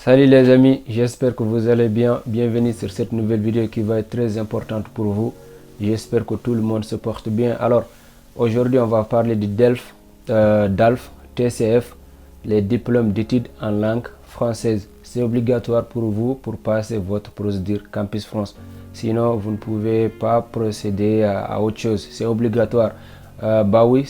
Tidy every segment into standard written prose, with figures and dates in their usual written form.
Salut les amis, j'espère que vous allez bien. Bienvenue sur cette nouvelle vidéo qui va être très importante pour vous. J'espère que tout le monde se porte bien. Alors, aujourd'hui, on va parler du DALF, TCF, les diplômes d'études en langue française. C'est obligatoire pour vous pour passer votre procédure Campus France. Sinon, vous ne pouvez pas procéder à autre chose. C'est obligatoire. Bah oui,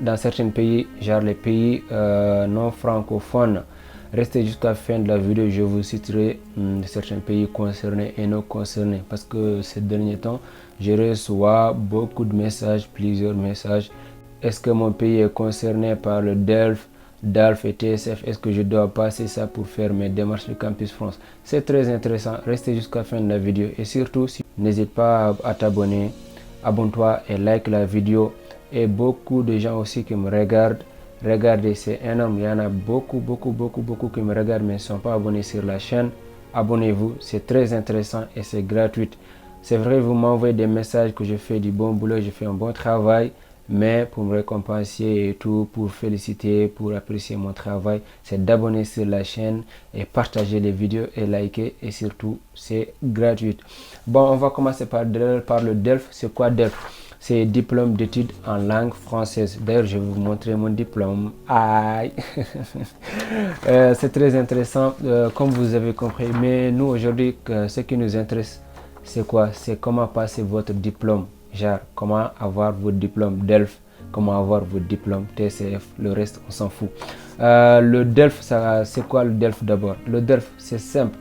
dans certains pays, genre les pays non francophones, restez jusqu'à la fin de la vidéo, je vous citerai certains pays concernés et non concernés. Parce que ces derniers temps, je reçois beaucoup de messages, plusieurs messages. Est-ce que mon pays est concerné par le DALF et TSF? Est-ce que je dois passer ça pour faire mes démarches de Campus France? C'est très intéressant. Restez jusqu'à la fin de la vidéo. Et surtout, n'hésite pas à t'abonner. Abonne-toi et like la vidéo. Et beaucoup de gens aussi qui me regardent. Regardez, c'est énorme. Il y en a beaucoup qui me regardent mais ne sont pas abonnés sur la chaîne. Abonnez-vous, c'est très intéressant et c'est gratuit. C'est vrai, vous m'envoyez des messages que je fais du bon boulot, je fais un bon travail, mais pour me récompenser et tout, pour féliciter, pour apprécier mon travail, c'est d'abonner sur la chaîne et partager les vidéos et liker, et surtout, c'est gratuit. Bon, on va commencer par le DELF. C'est quoi DELF? C'est diplôme d'études en langue française. D'ailleurs, je vais vous montrer mon diplôme. Aïe. C'est très intéressant, comme vous avez compris. Mais nous, aujourd'hui, ce qui nous intéresse, c'est quoi? C'est comment passer votre diplôme. Genre, comment avoir votre diplôme DELF, comment avoir votre diplôme TCF. Le reste, on s'en fout. Le DELF, c'est quoi le DELF d'abord? Le DELF, c'est simple.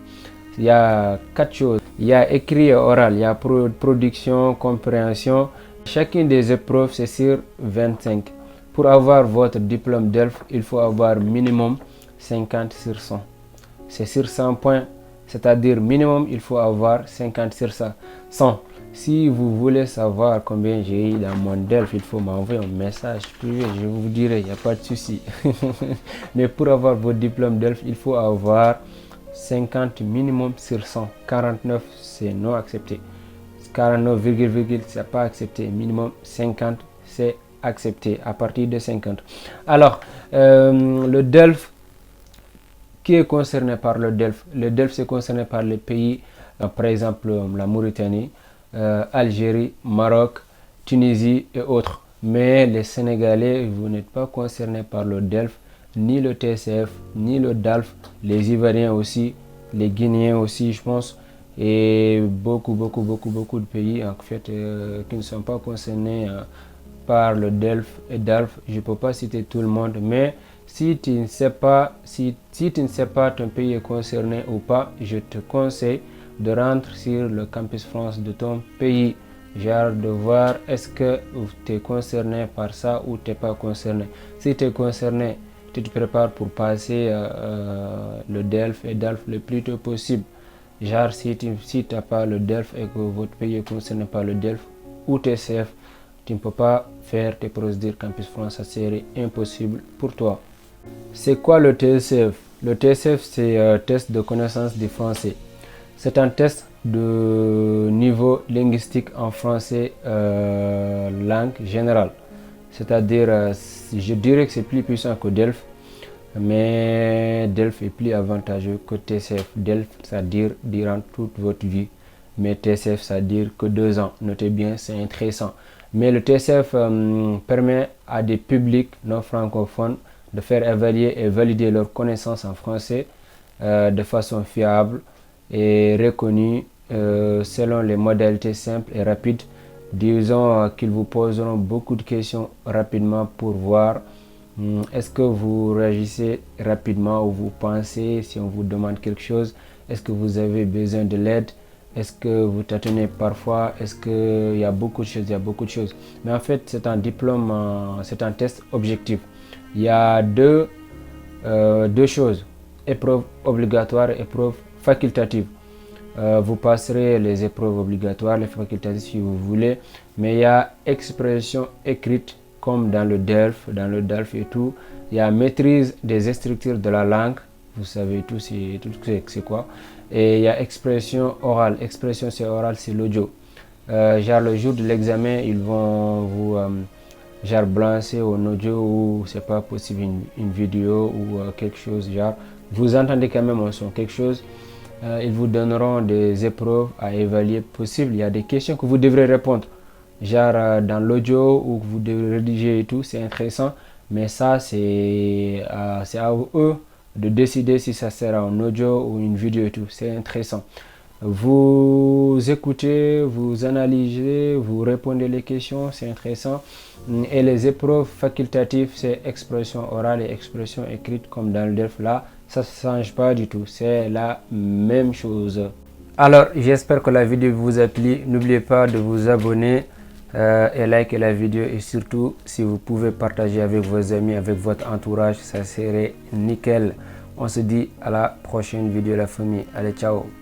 Il y a 4 choses. Il y a écrit et oral, il y a production, compréhension. Chacune des épreuves, c'est sur 25. Pour avoir votre diplôme DELF, il faut avoir minimum 50 sur 100. C'est sur 100 points, c'est-à-dire minimum, il faut avoir 50 sur 100. Si vous voulez savoir combien j'ai eu dans mon DELF, il faut m'envoyer un message privé, je vous dirai, il n'y a pas de souci. Mais pour avoir votre diplôme DELF, il faut avoir 50 minimum sur 100. 49, c'est non accepté. 49, c'est pas accepté. Minimum 50, c'est accepté à partir de 50. Alors, le DELF, qui est concerné par le DELF? Le DELF, c'est concerné par les pays, par exemple la Mauritanie, Algérie, Maroc, Tunisie et autres. Mais les Sénégalais, vous n'êtes pas concernés par le DELF, ni le TCF, ni le DALF. Les Ivoiriens aussi, les Guinéens aussi, je pense. Et beaucoup de pays en fait qui ne sont pas concernés par le DELF et DALF. Je ne peux pas citer tout le monde, mais si tu ne sais pas ton pays est concerné ou pas, je te conseille de rentrer sur le Campus France de ton pays, genre de voir est-ce que tu es concerné par ça ou tu n'es pas concerné. Si tu es concerné, tu te prépares pour passer le DELF et DALF le plus tôt possible. Genre, si tu n'as pas le DELF et que votre pays est concerné par le DELF ou TCF, tu ne peux pas faire tes procédures Campus France, ça serait impossible pour toi. C'est quoi le TCF? Le TCF, c'est un test de connaissance du français. C'est un test de niveau linguistique en français langue générale. C'est-à-dire, je dirais que c'est plus puissant que DELF. Mais DELF est plus avantageux que TCF. DELF, ça dure durant toute votre vie. Mais TCF, ça dure que 2 ans. Notez bien, c'est intéressant. Mais le TCF permet à des publics non francophones de faire évaluer et valider leurs connaissances en français de façon fiable et reconnue selon les modalités simples et rapides. Disons qu'ils vous poseront beaucoup de questions rapidement pour voir est-ce que vous réagissez rapidement ou vous pensez si on vous demande quelque chose? Est-ce que vous avez besoin de l'aide? Est-ce que vous tâtonnez parfois? Est-ce qu'il y a beaucoup de choses? Il y a beaucoup de choses. Mais en fait, c'est un diplôme, c'est un test objectif. Il y a deux choses. Épreuve obligatoire et épreuve facultative. Vous passerez les épreuves obligatoires, les facultatives si vous voulez. Mais il y a expression écrite comme dans le DELF et tout. Il y a maîtrise des structures de la langue, vous savez tout c'est quoi. Et il y a expression orale. Expression c'est oral, c'est l'audio. Genre le jour de l'examen, ils vont vous genre balancer en audio ou c'est pas possible une vidéo ou quelque chose genre vous entendez quand même un son, quelque chose. Ils vous donneront des épreuves à évaluer possible. Il y a des questions que vous devrez répondre, genre dans l'audio ou que vous devrez rédiger et tout. C'est intéressant, mais ça c'est à eux de décider si ça sera en audio ou une vidéo et tout. C'est intéressant. Vous écoutez, vous analysez, vous répondez les questions, c'est intéressant. Et les épreuves facultatives, c'est expression orale et expression écrite comme dans le DELF. Là, ça ne change pas du tout, c'est la même chose. Alors, j'espère que la vidéo vous a plu. N'oubliez pas de vous abonner et liker la vidéo. Et surtout, si vous pouvez partager avec vos amis, avec votre entourage, ça serait nickel. On se dit à la prochaine vidéo, la famille. Allez, ciao!